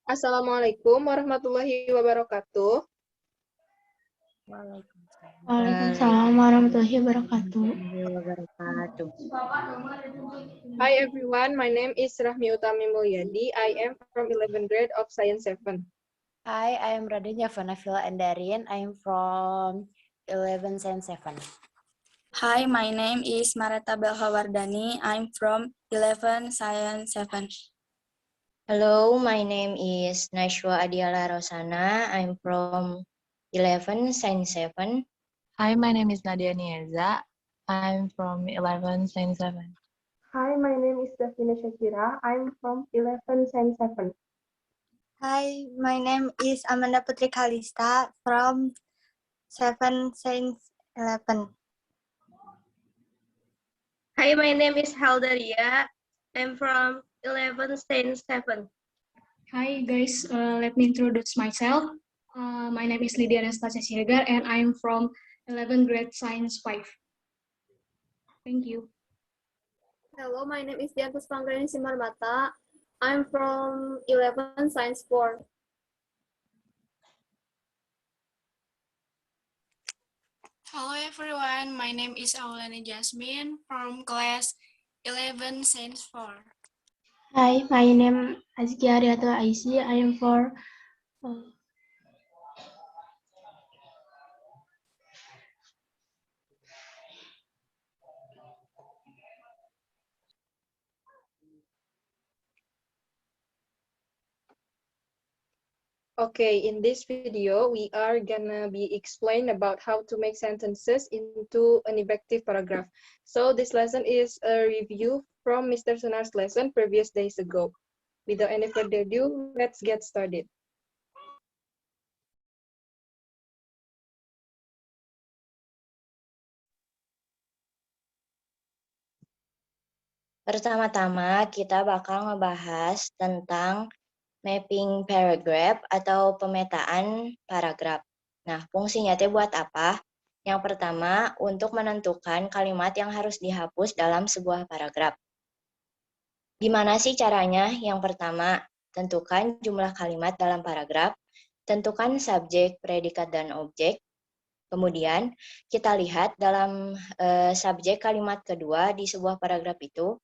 Assalamualaikum warahmatullahi wabarakatuh. Waalaikumsalam warahmatullahi wabarakatuh. Hi everyone, my name is Rahmi Utami Mulyadi. I am from 11th grade of Science 7. Hi, I am Radin Yavanavila Endarin. I am from 11 Science 7. Hi, my name is Mareta Belhawardani. I'm from 11 Science 7. Hello, my name is Naishwa Adiala Rosana. I'm from 11 Science 7. Hi, my name is Nadia Nieza. I'm from 11 Science 7. Hi, my name is Davina Shakira. I'm from 11 Science 7. Hi, my name is Amanda Putri Kalista from 7 Science 11. Hi, my name is Haldaria. I'm from 11 Science 7. Hi guys, let me introduce myself. My name is Lydia Anastasia Siregar and I'm from 11th grade Science 5. Thank you. Hello, my name is Diantus Panggrani Simarmata. I'm from 11 Science 4. Hello everyone, my name is Aulani Jasmine from class 11 Science 4. Hi, my name is Azkia Ariato Aisi. I am for Okay, in this video, we are gonna be explain about how to make sentences into an effective paragraph. So this lesson is a review from Mr. Sunar's lesson previous days ago. Without any further ado, let's get started. Pertama-tama, kita bakal ngebahas tentang mapping paragraph atau pemetaan paragraf. Nah, fungsinya teh buat apa? Yang pertama, untuk menentukan kalimat yang harus dihapus dalam sebuah paragraf. Gimana sih caranya? Yang pertama, tentukan jumlah kalimat dalam paragraf, tentukan subjek, predikat, dan objek. Kemudian, kita lihat dalam subjek kalimat kedua di sebuah paragraf itu,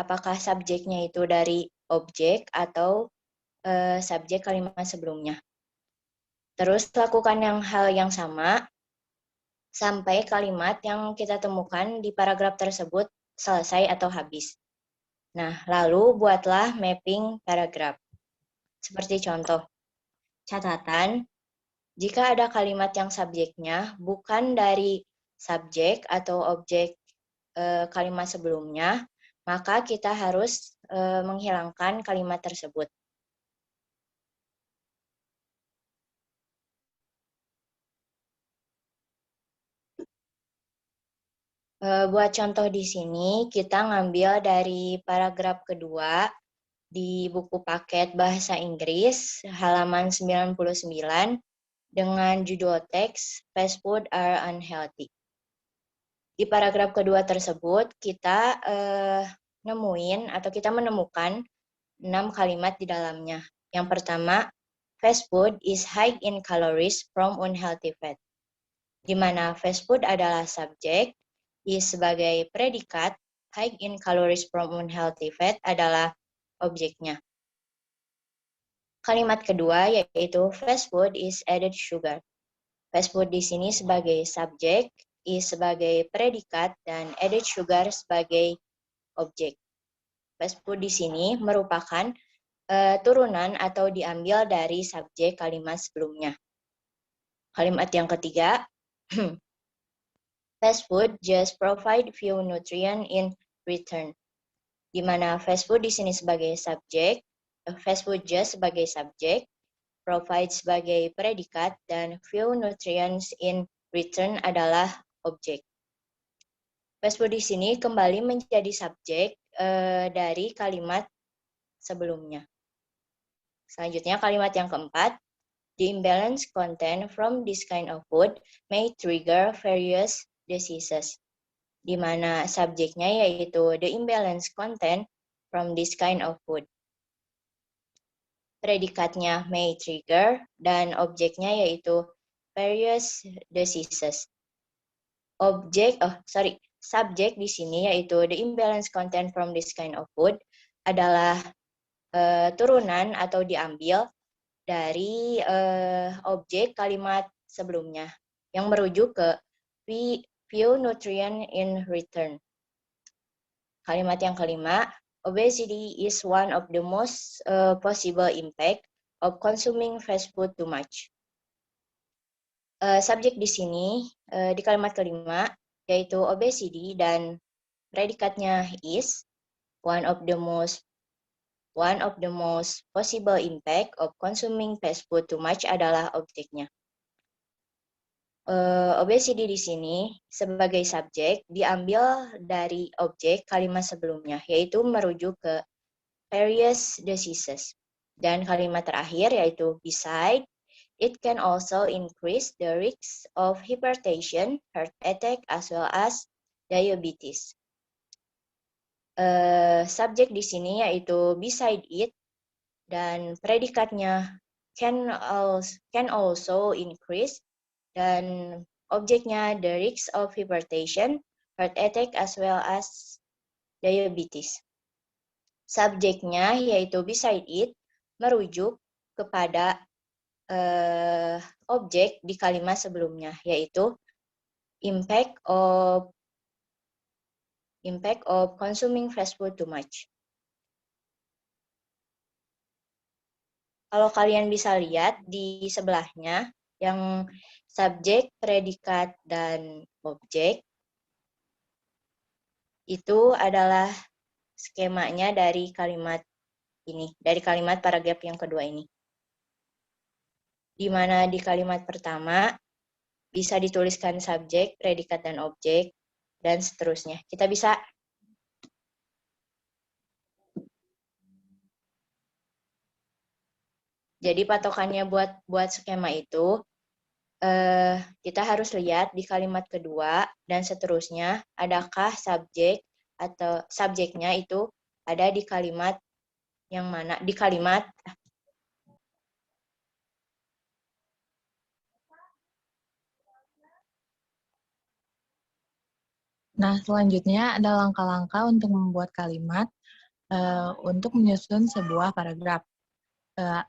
apakah subjeknya itu dari objek atau subjek kalimat sebelumnya. Terus lakukan hal yang sama sampai kalimat yang kita temukan di paragraf tersebut selesai atau habis. Nah, lalu buatlah mapping paragraf. Seperti contoh, catatan, jika ada kalimat yang subjeknya bukan dari subjek atau objek kalimat sebelumnya, maka kita harus menghilangkan kalimat tersebut. Buat contoh di sini, kita ngambil dari paragraf kedua di buku paket Bahasa Inggris, halaman 99, dengan judul teks, Fast Food Are Unhealthy. Di paragraf kedua tersebut, kita menemukan 6 kalimat di dalamnya. Yang pertama, fast food is high in calories from unhealthy fat. Di mana fast food adalah subjek, is sebagai predikat, high in calories from unhealthy fat adalah objeknya. Kalimat kedua yaitu fast food is added sugar. Fast food di sini sebagai subjek, is sebagai predikat, dan added sugar sebagai objek. Fast food di sini merupakan turunan atau diambil dari subjek kalimat sebelumnya. Kalimat yang ketiga, fast food just provide few nutrient in return. Di mana fast food di sini sebagai subjek, fast food just sebagai subjek, provide sebagai predikat, dan few nutrients in return adalah objek. Fast food di sini kembali menjadi subjek dari kalimat sebelumnya. Selanjutnya kalimat yang keempat, the imbalanced content from this kind of food may trigger various diseases. Di mana subjeknya yaitu the imbalanced content from this kind of food. predikatnya may trigger, dan objeknya yaitu various diseases. Subjek di sini yaitu the imbalance content from this kind of food adalah turunan atau diambil dari objek kalimat sebelumnya yang merujuk ke few nutrient in return. Kalimat yang kelima, obesity is one of the most possible impact of consuming fast food too much. Subjek di sini di kalimat kelima yaitu obesity dan predikatnya is one of the most possible impact of consuming fast food too much adalah objeknya. Obesity di sini sebagai subjek diambil dari objek kalimat sebelumnya, yaitu merujuk ke various diseases. Dan kalimat terakhir yaitu beside, it can also increase the risk of hypertension, heart attack, as well as diabetes. Subjek di sini yaitu beside it, dan predikatnya can also increase, dan objeknya the risk of hypertension, heart attack, as well as diabetes. Subjeknya yaitu beside it merujuk kepada objek di kalimat sebelumnya, yaitu impact of consuming fast food too much. Kalau kalian bisa lihat di sebelahnya, yang subjek, predikat, dan objek, itu adalah skemanya dari kalimat ini, dari kalimat paragraf yang kedua ini. Di mana di kalimat pertama bisa dituliskan subjek, predikat, dan objek, dan seterusnya. Kita bisa jadi patokannya buat skema itu kita harus lihat di kalimat kedua dan seterusnya, adakah subjek atau subjeknya itu ada di kalimat yang mana, di kalimat Nah, selanjutnya ada langkah-langkah untuk membuat kalimat untuk menyusun sebuah paragraf.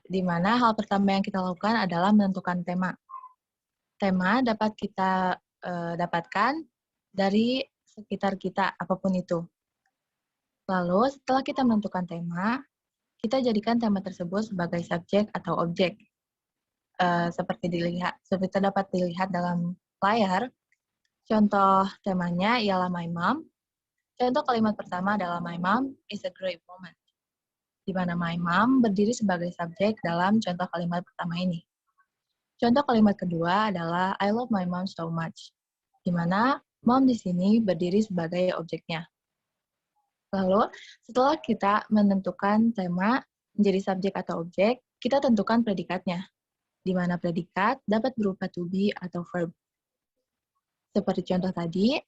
Di mana hal pertama yang kita lakukan adalah menentukan tema. Tema dapat kita dapatkan dari sekitar kita, apapun itu. Lalu, setelah kita menentukan tema, kita jadikan tema tersebut sebagai subjek atau objek. Seperti dapat dilihat dalam layar, contoh temanya ialah my mom. Contoh kalimat pertama adalah my mom is a great woman, di mana my mom berdiri sebagai subjek dalam contoh kalimat pertama ini. Contoh kalimat kedua adalah I love my mom so much, di mana mom di sini berdiri sebagai objeknya. Lalu, setelah kita menentukan tema menjadi subjek atau objek, kita tentukan predikatnya, di mana predikat dapat berupa to be atau verb. Seperti contoh tadi,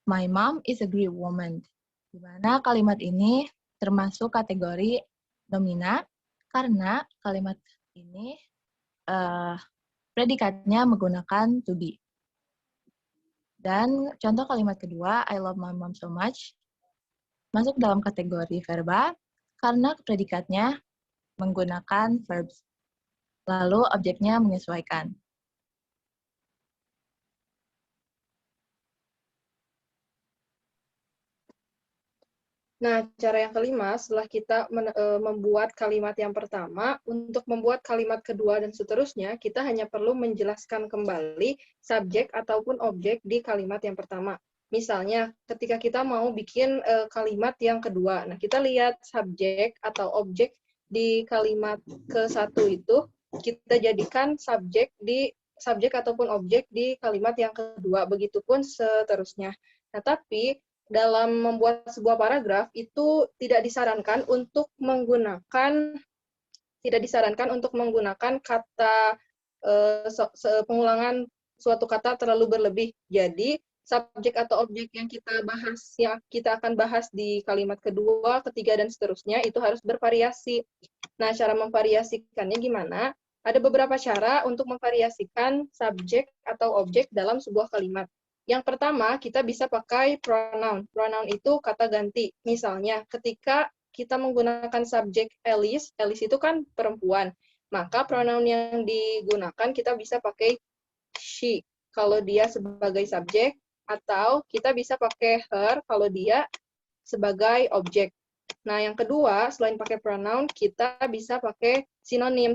my mom is a great woman, di mana kalimat ini termasuk kategori nomina karena kalimat ini predikatnya menggunakan to be. Dan contoh kalimat kedua, I love my mom so much, masuk dalam kategori verba karena predikatnya menggunakan verbs. Lalu objeknya menyesuaikan. Nah, cara yang kelima, setelah kita membuat kalimat yang pertama, untuk membuat kalimat kedua dan seterusnya, kita hanya perlu menjelaskan kembali subjek ataupun objek di kalimat yang pertama. Misalnya, ketika kita mau bikin kalimat yang kedua, nah kita lihat subjek atau objek di kalimat ke-1 itu, kita jadikan subjek ataupun objek di kalimat yang kedua, begitupun seterusnya. Nah, tapi dalam membuat sebuah paragraf itu tidak disarankan untuk menggunakan kata pengulangan suatu kata terlalu berlebih. Jadi subjek atau objek yang kita akan bahas di kalimat kedua, ketiga, dan seterusnya itu harus bervariasi. Nah, cara memvariasikannya gimana? Ada beberapa cara untuk memvariasikan subjek atau objek dalam sebuah kalimat. Yang pertama, kita bisa pakai pronoun. Pronoun itu kata ganti. Misalnya, ketika kita menggunakan subjek Alice, Alice itu kan perempuan, maka pronoun yang digunakan kita bisa pakai she kalau dia sebagai subjek, atau kita bisa pakai her kalau dia sebagai objek. Nah, yang kedua, selain pakai pronoun, kita bisa pakai sinonim.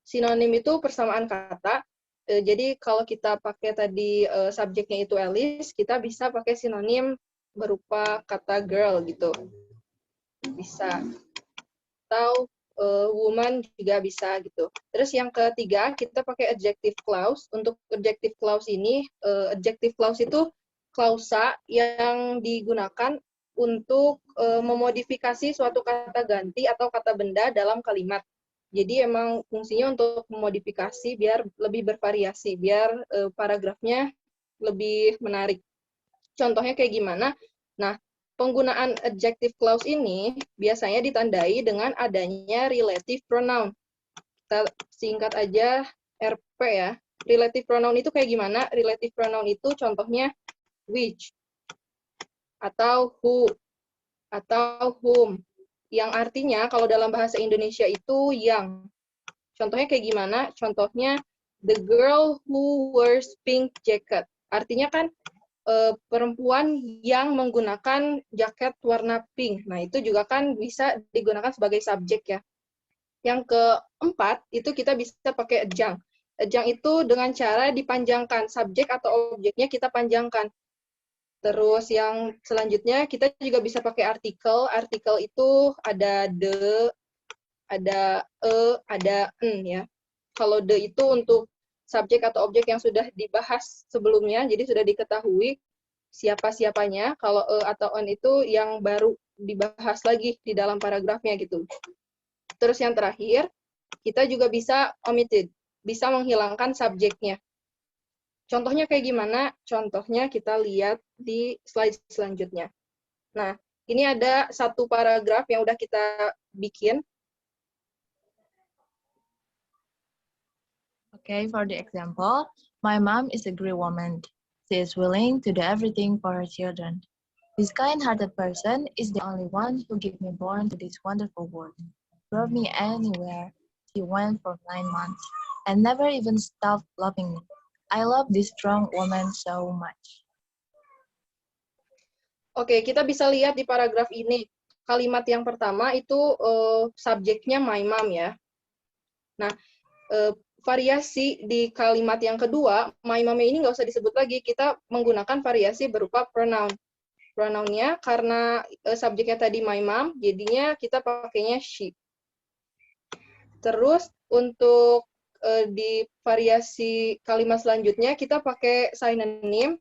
Sinonim itu persamaan kata. Jadi kalau kita pakai tadi subjeknya itu Alice, kita bisa pakai sinonim berupa kata girl gitu. Bisa. Atau woman juga bisa gitu. Terus yang ketiga, kita pakai adjective clause. Untuk adjective clause ini, adjective clause itu klausa yang digunakan untuk memodifikasi suatu kata ganti atau kata benda dalam kalimat. Jadi emang fungsinya untuk memodifikasi biar lebih bervariasi, biar paragrafnya lebih menarik. Contohnya kayak gimana? Nah, penggunaan adjective clause ini biasanya ditandai dengan adanya relative pronoun. Kita singkat aja RP ya. Relative pronoun itu kayak gimana? Relative pronoun itu contohnya which, atau who, atau whom. Yang artinya kalau dalam bahasa Indonesia itu yang. Contohnya kayak gimana? Contohnya the girl who wears pink jacket. Artinya kan perempuan yang menggunakan jaket warna pink. Nah, itu juga kan bisa digunakan sebagai subjek ya. Yang keempat, itu kita bisa pakai adjunct. Adjunct itu dengan cara dipanjangkan. Subjek atau objeknya kita panjangkan. Terus yang selanjutnya, kita juga bisa pakai artikel. Artikel itu ada the, ada ada n ya. Kalau the itu untuk subjek atau objek yang sudah dibahas sebelumnya, jadi sudah diketahui siapa-siapanya. Kalau atau on itu yang baru dibahas lagi di dalam paragrafnya gitu. Terus yang terakhir, kita juga bisa omitted, bisa menghilangkan subjeknya. Contohnya kayak gimana? Contohnya kita lihat di slide selanjutnya. Nah, ini ada satu paragraf yang udah kita bikin. Okay, for the example, my mom is a great woman. She is willing to do everything for her children. This kind-hearted person is the only one who gave me born to this wonderful world. Brought me anywhere she went for 9 months and never even stopped loving me. I love this strong woman so much. Oke, kita bisa lihat di paragraf ini. Kalimat yang pertama itu subjeknya my mom ya. Nah, variasi di kalimat yang kedua, my mom ini nggak usah disebut lagi, kita menggunakan variasi berupa pronoun. Pronounnya karena subjeknya tadi my mom, jadinya kita pakainya she. Terus untuk di variasi kalimat selanjutnya, kita pakai synonym.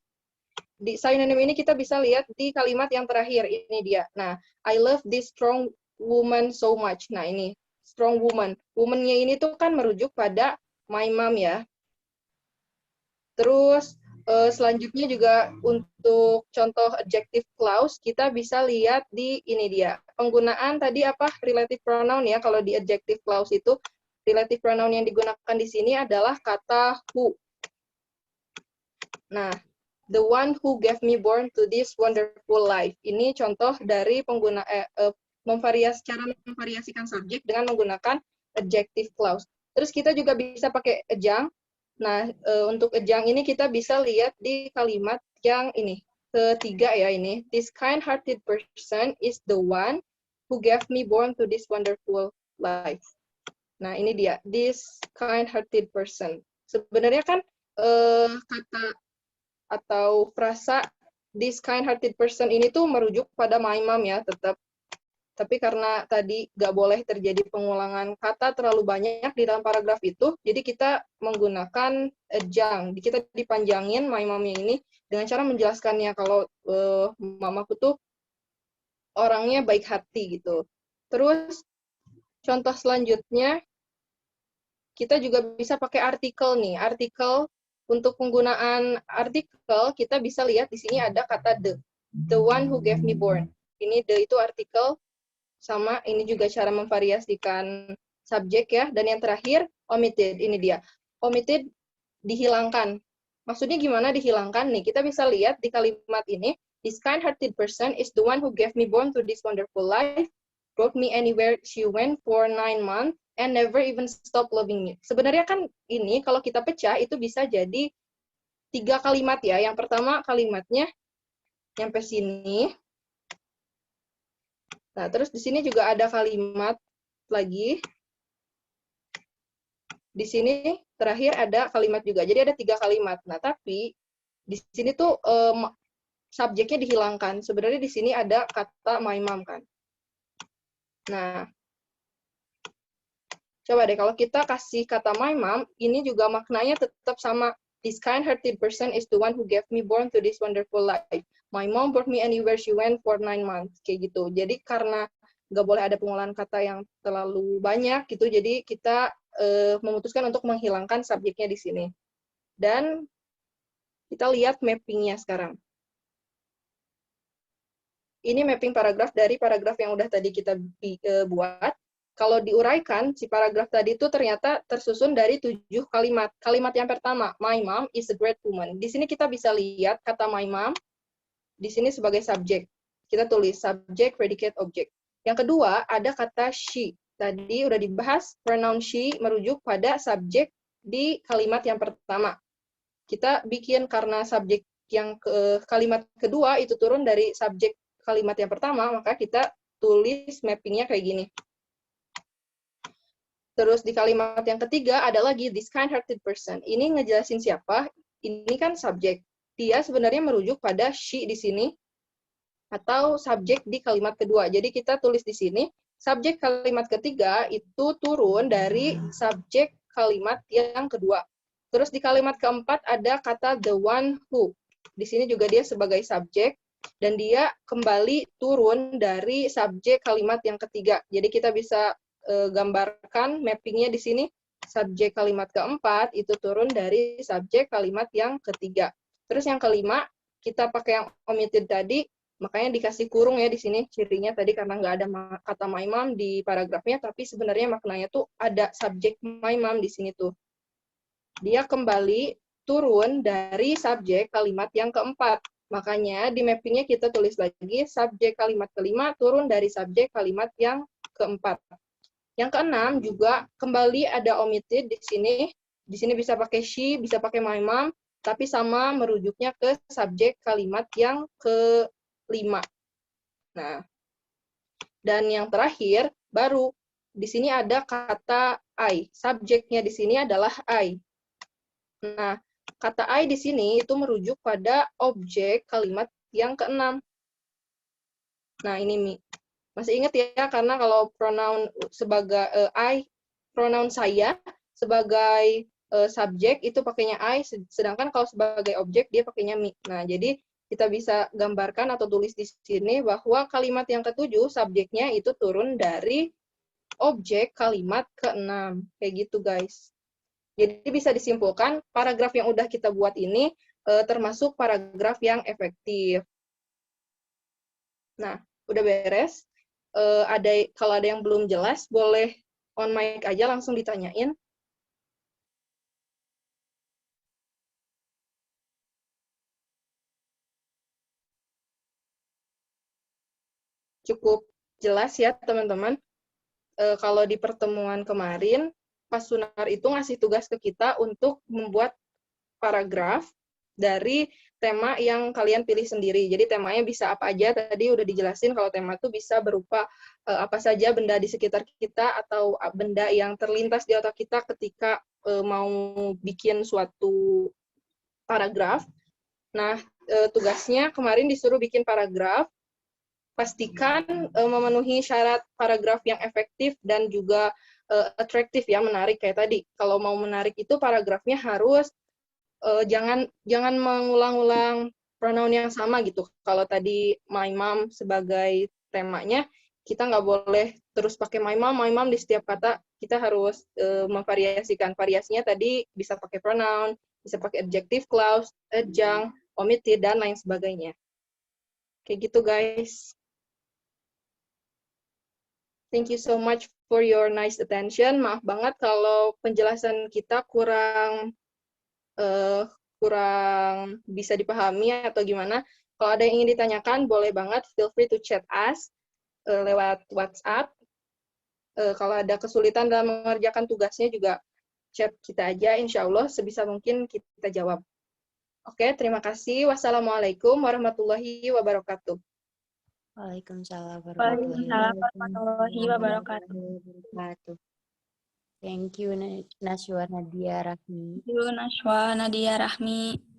Di synonym ini kita bisa lihat di kalimat yang terakhir, ini dia. Nah, I love this strong woman so much. Nah, ini, strong woman. Woman-nya ini tuh kan merujuk pada my mom ya. Terus selanjutnya juga untuk contoh adjective clause kita bisa lihat di ini dia. Penggunaan tadi apa? Relative pronoun ya. Kalau di adjective clause itu relative pronoun yang digunakan di sini adalah kata who. Nah, the one who gave me born to this wonderful life. Ini contoh dari cara memvariasikan subjek dengan menggunakan adjective clause. Terus kita juga bisa pakai adjunct. Nah, untuk adjunct ini kita bisa lihat di kalimat yang ini, ketiga ya ini. This kind-hearted person is the one who gave me born to this wonderful life. Nah, ini dia, this kind-hearted person. Sebenarnya kan kata atau frasa this kind-hearted person ini tuh merujuk pada my mom ya, tetap. Tapi karena tadi nggak boleh terjadi pengulangan kata terlalu banyak di dalam paragraf itu, jadi kita menggunakan adjunct. Kita dipanjangin my mom-nya ini dengan cara menjelaskannya kalau mamaku tuh orangnya baik hati gitu. Terus contoh selanjutnya, kita juga bisa pakai artikel nih. Artikel untuk penggunaan artikel, kita bisa lihat di sini ada kata the one who gave me born. Ini the itu artikel, sama ini juga cara memvariasikan subjek ya. Dan yang terakhir, omitted, ini dia. Omitted, dihilangkan. Maksudnya gimana dihilangkan nih? Kita bisa lihat di kalimat ini, this kind-hearted person is the one who gave me born to this wonderful life, brought me anywhere she went for 9 months, and never even stop loving me. Sebenarnya kan ini kalau kita pecah itu bisa jadi 3 kalimat ya. Yang pertama kalimatnya nyampe sini. Nah, terus di sini juga ada kalimat lagi. Di sini terakhir ada kalimat juga. Jadi ada 3 kalimat. Nah, tapi di sini tuh subjeknya dihilangkan. Sebenarnya di sini ada kata my mom kan. Nah, coba deh, kalau kita kasih kata my mom, ini juga maknanya tetap sama. This kind-hearted person is the one who gave me born to this wonderful life. My mom brought me anywhere she went for 9 months. Kayak gitu. Jadi karena nggak boleh ada pengolahan kata yang terlalu banyak gitu, jadi kita memutuskan untuk menghilangkan subjeknya di sini. Dan kita lihat mappingnya sekarang. Ini mapping paragraf dari paragraf yang udah tadi kita buat. Kalau diuraikan, si paragraf tadi itu ternyata tersusun dari 7 kalimat. Kalimat yang pertama, my mom is a great woman. Di sini kita bisa lihat kata my mom, di sini sebagai subjek. Kita tulis subjek, predicate, object. Yang kedua, ada kata she. Tadi udah dibahas, pronoun she merujuk pada subjek di kalimat yang pertama. Kita bikin karena subjek yang kalimat kedua itu turun dari subjek kalimat yang pertama, maka kita tulis mappingnya kayak gini. Terus di kalimat yang ketiga ada lagi this kind-hearted person. Ini ngejelasin siapa? Ini kan subjek. Dia sebenarnya merujuk pada she di sini atau subjek di kalimat kedua. Jadi kita tulis di sini subjek kalimat ketiga itu turun dari subjek kalimat yang kedua. Terus di kalimat keempat ada kata the one who. Di sini juga dia sebagai subjek dan dia kembali turun dari subjek kalimat yang ketiga. Jadi kita bisa gambarkan mappingnya di sini. Subjek kalimat keempat itu turun dari subjek kalimat yang ketiga. Terus yang kelima, kita pakai yang omitted tadi, makanya dikasih kurung ya di sini cirinya tadi karena nggak ada kata my mom di paragrafnya, tapi sebenarnya maknanya tuh ada subjek my mom di sini tuh. Dia kembali turun dari subjek kalimat yang keempat. Makanya di mappingnya kita tulis lagi subjek kalimat kelima turun dari subjek kalimat yang keempat. Yang keenam juga kembali ada omitted di sini. Di sini bisa pakai she, bisa pakai my mom, tapi sama merujuknya ke subjek kalimat yang kelima. Nah, dan yang terakhir baru di sini ada kata I. Subjeknya di sini adalah I. Nah, kata I di sini itu merujuk pada objek kalimat yang keenam. Nah, ini Mi. Masih ingat ya, karena kalau pronoun sebagai I, pronoun saya sebagai subjek itu pakainya I, sedangkan kalau sebagai objek dia pakainya me. Nah, jadi kita bisa gambarkan atau tulis di sini bahwa kalimat yang ketujuh subjeknya itu turun dari objek kalimat keenam. Kayak gitu, guys. Jadi bisa disimpulkan paragraf yang udah kita buat ini termasuk paragraf yang efektif. Nah, udah beres. Kalau ada yang belum jelas, boleh on mic aja langsung ditanyain. Cukup jelas ya, teman-teman. Kalau di pertemuan kemarin, Pak Sunar itu ngasih tugas ke kita untuk membuat paragraf dari tema yang kalian pilih sendiri. Jadi temanya bisa apa aja, tadi udah dijelasin kalau tema itu bisa berupa apa saja benda di sekitar kita atau benda yang terlintas di otak kita ketika mau bikin suatu paragraf. Nah, tugasnya kemarin disuruh bikin paragraf, pastikan memenuhi syarat paragraf yang efektif dan juga atraktif ya, menarik kayak tadi. Kalau mau menarik itu paragrafnya harus jangan mengulang-ulang pronoun yang sama gitu. Kalau tadi my mom sebagai temanya, kita nggak boleh terus pakai my mom di setiap kata. Kita harus memvariasikan. Variasinya tadi bisa pakai pronoun, Bisa pakai adjective clause, adjunct, omitted, dan lain sebagainya. Kayak gitu, guys. Thank you so much for your nice attention. Maaf banget kalau penjelasan kita kurang bisa dipahami atau gimana. Kalau ada yang ingin ditanyakan, boleh banget feel free to chat us lewat WhatsApp. Kalau ada kesulitan dalam mengerjakan tugasnya juga chat kita aja, insya Allah sebisa mungkin kita jawab. Oke, terima kasih. Wassalamualaikum warahmatullahi wabarakatuh. Waalaikumsalam warahmatullahi wabarakatuh. Thank you, Nashwa Nadia Rahmi. Thank you, Nashwa Nadia Rahmi.